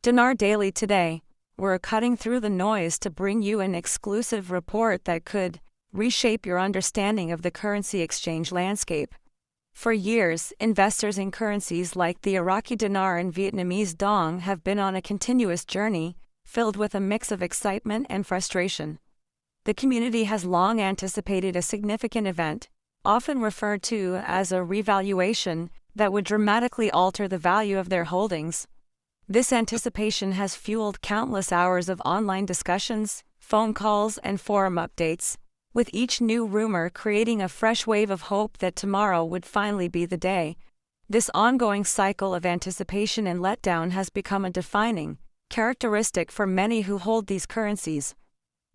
Dinar Daily today, we're cutting through the noise to bring you an exclusive report that could reshape your understanding of the currency exchange landscape. For years, investors in currencies like the Iraqi dinar and Vietnamese dong have been on a continuous journey, filled with a mix of excitement and frustration. The community has long anticipated a significant event, often referred to as a revaluation, that would dramatically alter the value of their holdings. This anticipation has fueled countless hours of online discussions, phone calls, and forum updates, with each new rumor creating a fresh wave of hope that tomorrow would finally be the day. This ongoing cycle of anticipation and letdown has become a defining characteristic for many who hold these currencies.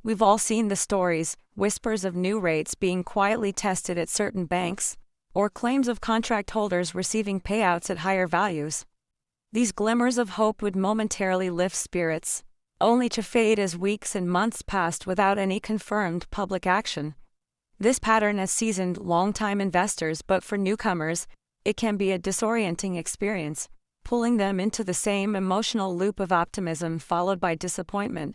We've all seen the stories, whispers of new rates being quietly tested at certain banks, or claims of contract holders receiving payouts at higher values. These glimmers of hope would momentarily lift spirits, only to fade as weeks and months passed without any confirmed public action. This pattern has seasoned long-time investors, but for newcomers, it can be a disorienting experience, pulling them into the same emotional loop of optimism followed by disappointment.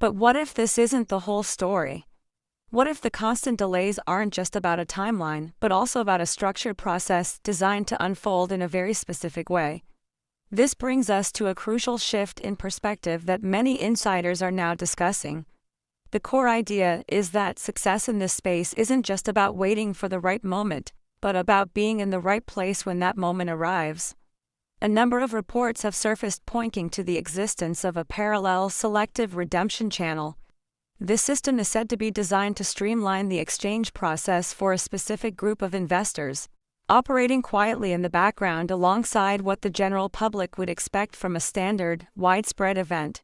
But what if this isn't the whole story? What if the constant delays aren't just about a timeline, but also about a structured process designed to unfold in a very specific way? This brings us to a crucial shift in perspective that many insiders are now discussing. The core idea is that success in this space isn't just about waiting for the right moment, but about being in the right place when that moment arrives. A number of reports have surfaced pointing to the existence of a parallel selective redemption channel. This system is said to be designed to streamline the exchange process for a specific group of investors, operating quietly in the background alongside what the general public would expect from a standard, widespread event.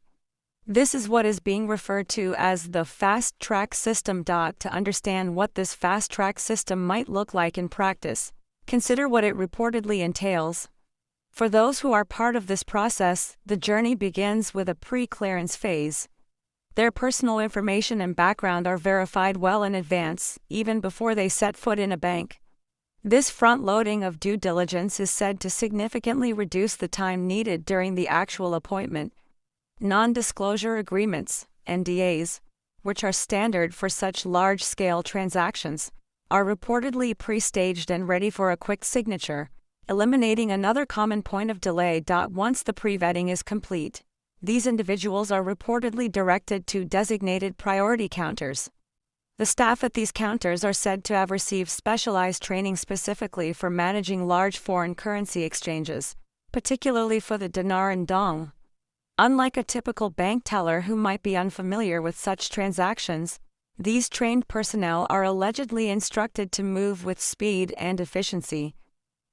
This is what is being referred to as the fast-track system. To understand what this fast-track system might look like in practice, consider what it reportedly entails. For those who are part of this process, the journey begins with a pre-clearance phase. Their personal information and background are verified well in advance, even before they set foot in a bank. This front-loading of due diligence is said to significantly reduce the time needed during the actual appointment. Non-disclosure agreements, NDAs, which are standard for such large-scale transactions, are reportedly pre-staged and ready for a quick signature, eliminating another common point of delay. Once the pre-vetting is complete, these individuals are reportedly directed to designated priority counters. The staff at these counters are said to have received specialized training specifically for managing large foreign currency exchanges, particularly for the dinar and dong. Unlike a typical bank teller who might be unfamiliar with such transactions, these trained personnel are allegedly instructed to move with speed and efficiency.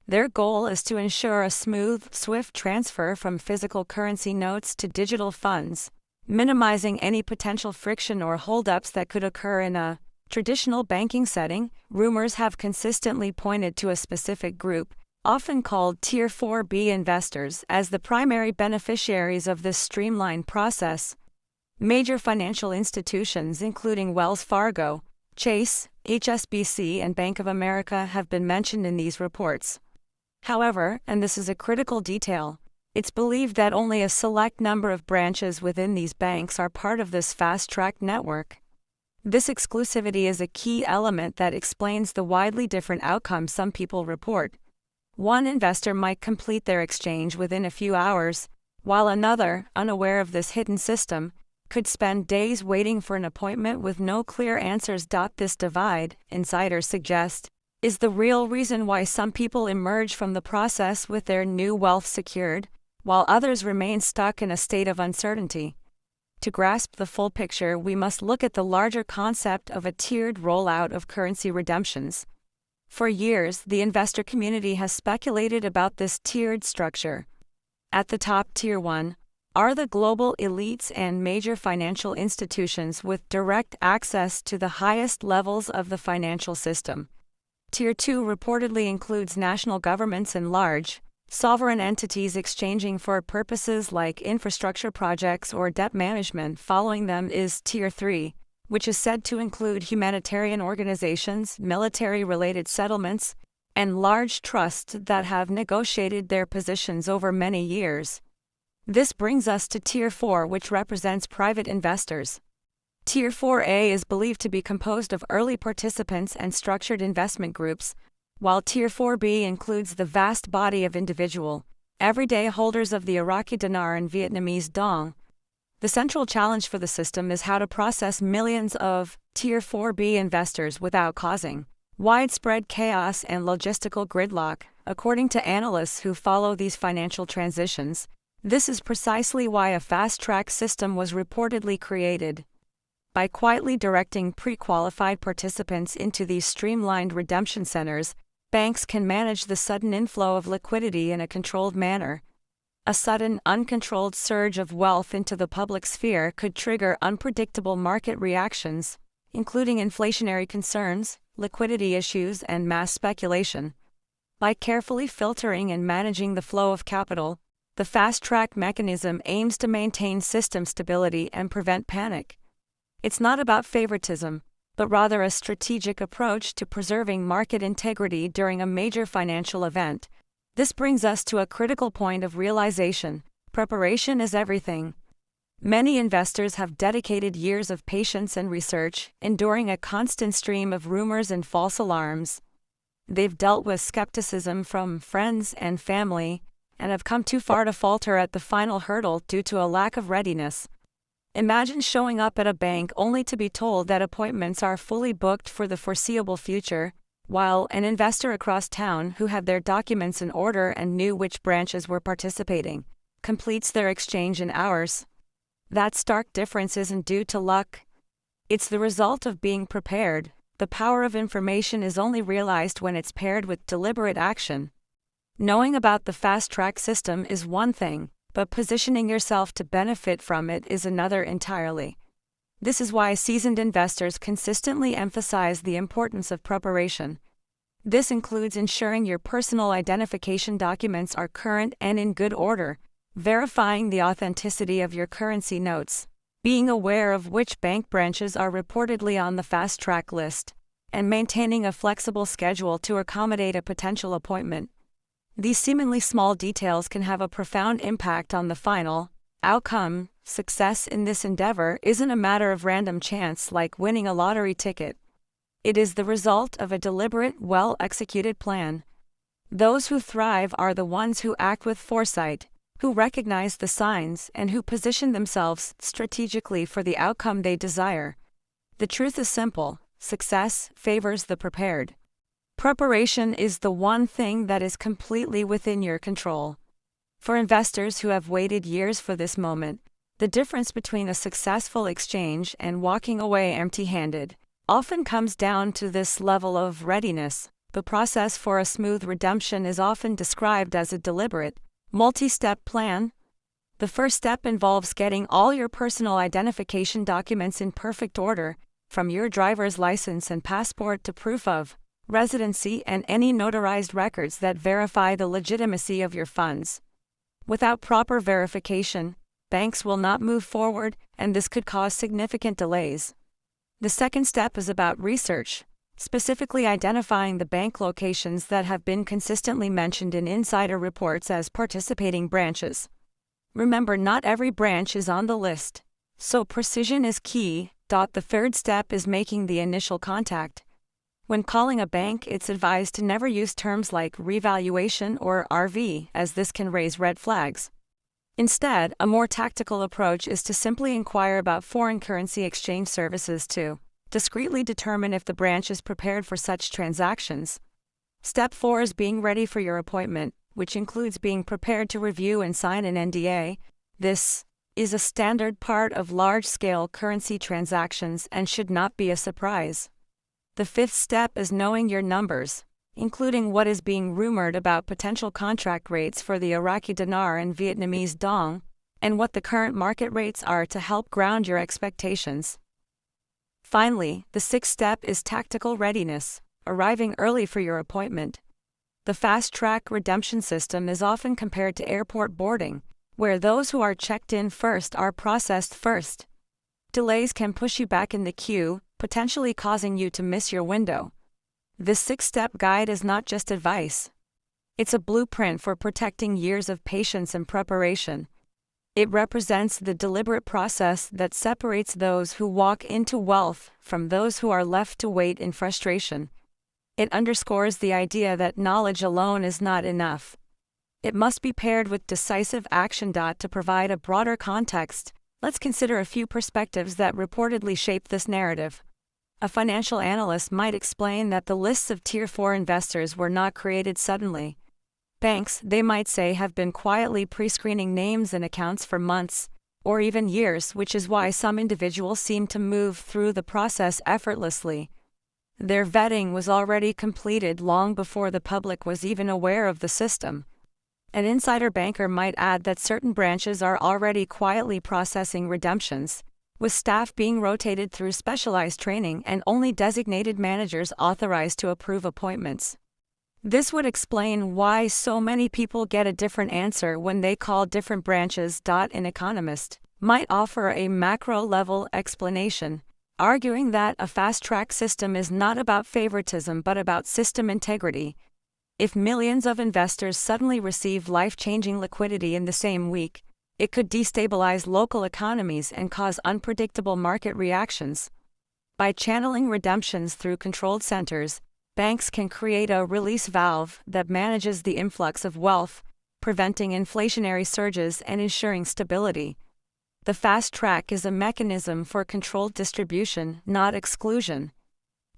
Their goal is to ensure a smooth, swift transfer from physical currency notes to digital funds, minimizing any potential friction or holdups that could occur in a traditional banking setting. Rumors have consistently pointed to a specific group, often called Tier 4B investors, as the primary beneficiaries of this streamlined process. Major financial institutions including Wells Fargo, Chase, HSBC, and Bank of America have been mentioned in these reports. However, and this is a critical detail, it's believed that only a select number of branches within these banks are part of this fast-track network. This exclusivity is a key element that explains the widely different outcomes some people report. One investor might complete their exchange within a few hours, while another, unaware of this hidden system, could spend days waiting for an appointment with no clear answers. This divide, insiders suggest, is the real reason why some people emerge from the process with their new wealth secured, while others remain stuck in a state of uncertainty. To grasp the full picture, we must look at the larger concept of a tiered rollout of currency redemptions. For years, the investor community has speculated about this tiered structure. At the top, Tier 1, are the global elites and major financial institutions with direct access to the highest levels of the financial system. Tier 2 reportedly includes national governments and large, sovereign entities exchanging for purposes like infrastructure projects or debt management. Following them is Tier 3, which is said to include humanitarian organizations, military-related settlements, and large trusts that have negotiated their positions over many years. This brings us to Tier 4, which represents private investors. Tier 4A is believed to be composed of early participants and structured investment groups, while Tier 4B includes the vast body of individual, everyday holders of the Iraqi dinar and Vietnamese dong. The central challenge for the system is how to process millions of Tier 4B investors without causing widespread chaos and logistical gridlock. According to analysts who follow these financial transitions, this is precisely why a fast-track system was reportedly created. By quietly directing pre-qualified participants into these streamlined redemption centers, banks can manage the sudden inflow of liquidity in a controlled manner. A sudden, uncontrolled surge of wealth into the public sphere could trigger unpredictable market reactions, including inflationary concerns, liquidity issues, and mass speculation. By carefully filtering and managing the flow of capital, the fast-track mechanism aims to maintain system stability and prevent panic. It's not about favoritism, but rather a strategic approach to preserving market integrity during a major financial event. This brings us to a critical point of realization: preparation is everything. Many investors have dedicated years of patience and research, enduring a constant stream of rumors and false alarms. They've dealt with skepticism from friends and family, and have come too far to falter at the final hurdle due to a lack of readiness. Imagine showing up at a bank only to be told that appointments are fully booked for the foreseeable future, while an investor across town who had their documents in order and knew which branches were participating completes their exchange in hours. That stark difference isn't due to luck. It's the result of being prepared. The power of information is only realized when it's paired with deliberate action. Knowing about the fast-track system is one thing, but positioning yourself to benefit from it is another entirely. This is why seasoned investors consistently emphasize the importance of preparation. This includes ensuring your personal identification documents are current and in good order, verifying the authenticity of your currency notes, being aware of which bank branches are reportedly on the fast-track list, and maintaining a flexible schedule to accommodate a potential appointment. These seemingly small details can have a profound impact on the final outcome. Success in this endeavor isn't a matter of random chance like winning a lottery ticket. It is the result of a deliberate, well-executed plan. Those who thrive are the ones who act with foresight, who recognize the signs, and who position themselves strategically for the outcome they desire. The truth is simple: success favors the prepared. Preparation is the one thing that is completely within your control. For investors who have waited years for this moment, the difference between a successful exchange and walking away empty-handed often comes down to this level of readiness. The process for a smooth redemption is often described as a deliberate, multi-step plan. The first step involves getting all your personal identification documents in perfect order, from your driver's license and passport to proof of residency and any notarized records that verify the legitimacy of your funds. Without proper verification, banks will not move forward, and this could cause significant delays. The second step is about research, specifically identifying the bank locations that have been consistently mentioned in insider reports as participating branches. Remember, not every branch is on the list, so precision is key. The third step is making the initial contact. When calling a bank, it's advised to never use terms like revaluation or RV, as this can raise red flags. Instead, a more tactical approach is to simply inquire about foreign currency exchange services to discreetly determine if the branch is prepared for such transactions. Step 4 is being ready for your appointment, which includes being prepared to review and sign an NDA. This is a standard part of large-scale currency transactions and should not be a surprise. The fifth step is knowing your numbers, including what is being rumored about potential contract rates for the Iraqi dinar and Vietnamese dong, and what the current market rates are to help ground your expectations. Finally, the sixth step is tactical readiness, arriving early for your appointment. The fast-track redemption system is often compared to airport boarding, where those who are checked in first are processed first. Delays can push you back in the queue, potentially causing you to miss your window. This six-step guide is not just advice. It's a blueprint for protecting years of patience and preparation. It represents the deliberate process that separates those who walk into wealth from those who are left to wait in frustration. It underscores the idea that knowledge alone is not enough. It must be paired with decisive action. To provide a broader context, let's consider a few perspectives that reportedly shape this narrative. A financial analyst might explain that the lists of Tier 4 investors were not created suddenly. Banks, they might say, have been quietly pre-screening names and accounts for months, or even years, which is why some individuals seem to move through the process effortlessly. Their vetting was already completed long before the public was even aware of the system. An insider banker might add that certain branches are already quietly processing redemptions, with staff being rotated through specialized training and only designated managers authorized to approve appointments. This would explain why so many people get a different answer when they call different branches. An economist might offer a macro-level explanation, arguing that a fast-track system is not about favoritism but about system integrity. If millions of investors suddenly receive life-changing liquidity in the same week, it could destabilize local economies and cause unpredictable market reactions. By channeling redemptions through controlled centers, banks can create a release valve that manages the influx of wealth, preventing inflationary surges and ensuring stability. The fast track is a mechanism for controlled distribution, not exclusion.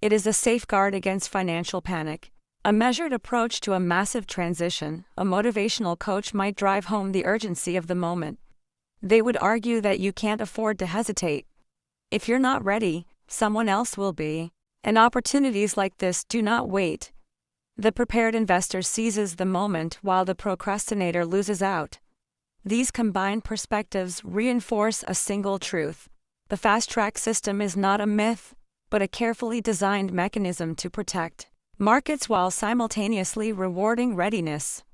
It is a safeguard against financial panic, a measured approach to a massive transition. A motivational coach might drive home the urgency of the moment. They would argue that you can't afford to hesitate. If you're not ready, someone else will be. And opportunities like this do not wait. The prepared investor seizes the moment while the procrastinator loses out. These combined perspectives reinforce a single truth. The fast-track system is not a myth, but a carefully designed mechanism to protect markets while simultaneously rewarding readiness.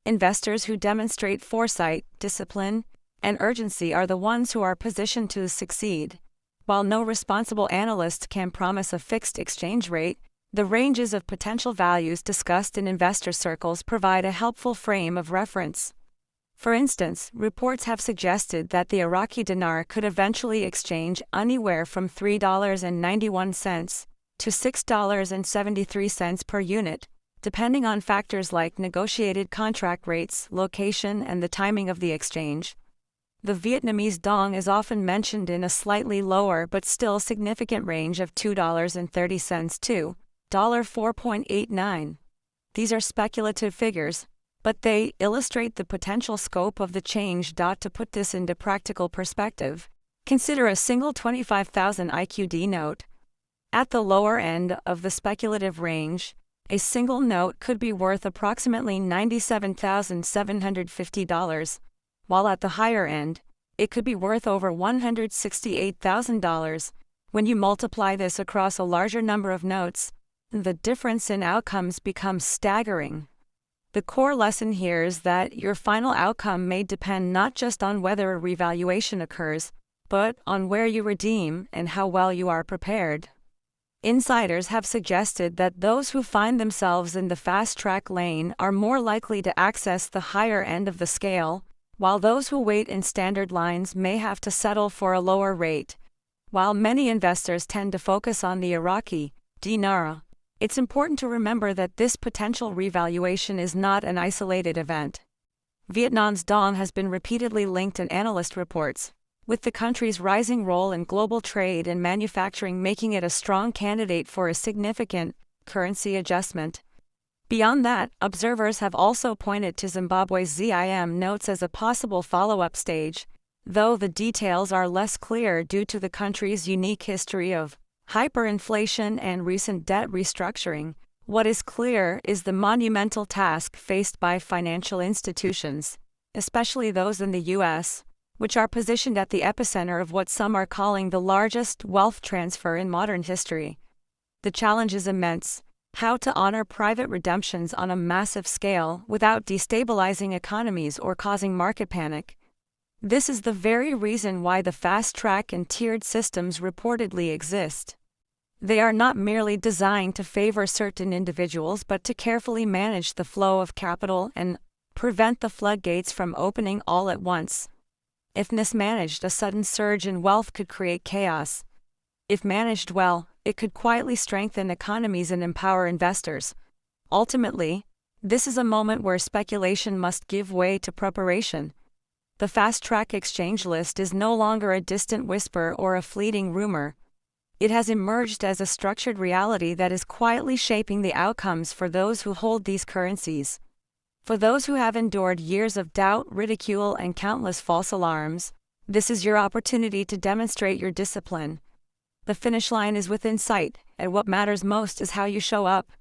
Investors who demonstrate foresight, discipline, and urgency are the ones who are positioned to succeed. While no responsible analyst can promise a fixed exchange rate, the ranges of potential values discussed in investor circles provide a helpful frame of reference. For instance, reports have suggested that the Iraqi dinar could eventually exchange anywhere from $3.91 to $6.73 per unit, depending on factors like negotiated contract rates, location, and the timing of the exchange. The Vietnamese dong is often mentioned in a slightly lower but still significant range of $2.30 to $4.89. These are speculative figures, but they illustrate the potential scope of the change. To put this into practical perspective, consider a single 25,000 IQD note. At the lower end of the speculative range, a single note could be worth approximately $97,750. While at the higher end, it could be worth over $168,000. When you multiply this across a larger number of notes, the difference in outcomes becomes staggering. The core lesson here is that your final outcome may depend not just on whether a revaluation occurs, but on where you redeem and how well you are prepared. Insiders have suggested that those who find themselves in the fast-track lane are more likely to access the higher end of the scale, while those who wait in standard lines may have to settle for a lower rate. While many investors tend to focus on the Iraqi dinar, it's important to remember that this potential revaluation is not an isolated event. Vietnam's dong has been repeatedly linked in analyst reports, with the country's rising role in global trade and manufacturing making it a strong candidate for a significant currency adjustment. Beyond that, observers have also pointed to Zimbabwe's ZIM notes as a possible follow-up stage, though the details are less clear due to the country's unique history of hyperinflation and recent debt restructuring. What is clear is the monumental task faced by financial institutions, especially those in the U.S., which are positioned at the epicenter of what some are calling the largest wealth transfer in modern history. The challenge is immense: how to honor private redemptions on a massive scale without destabilizing economies or causing market panic. This is the very reason why the fast-track and tiered systems reportedly exist. They are not merely designed to favor certain individuals but to carefully manage the flow of capital and prevent the floodgates from opening all at once. If mismanaged, a sudden surge in wealth could create chaos. If managed well, it could quietly strengthen economies and empower investors. Ultimately, this is a moment where speculation must give way to preparation. The fast-track exchange list is no longer a distant whisper or a fleeting rumor. It has emerged as a structured reality that is quietly shaping the outcomes for those who hold these currencies. For those who have endured years of doubt, ridicule, and countless false alarms, this is your opportunity to demonstrate your discipline. The finish line is within sight, and what matters most is how you show up.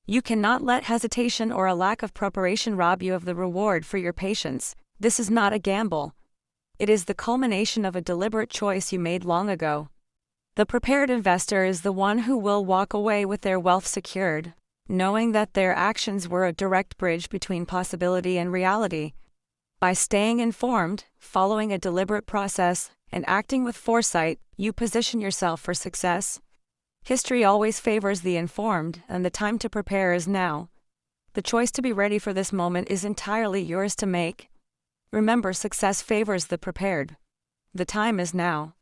You cannot let hesitation or a lack of preparation rob you of the reward for your patience. This is not a gamble. It is the culmination of a deliberate choice you made long ago. The prepared investor is the one who will walk away with their wealth secured, knowing that their actions were a direct bridge between possibility and reality. By staying informed, following a deliberate process, and acting with foresight, you position yourself for success. History always favors the informed, and the time to prepare is now. The choice to be ready for this moment is entirely yours to make. Remember, success favors the prepared. The time is now.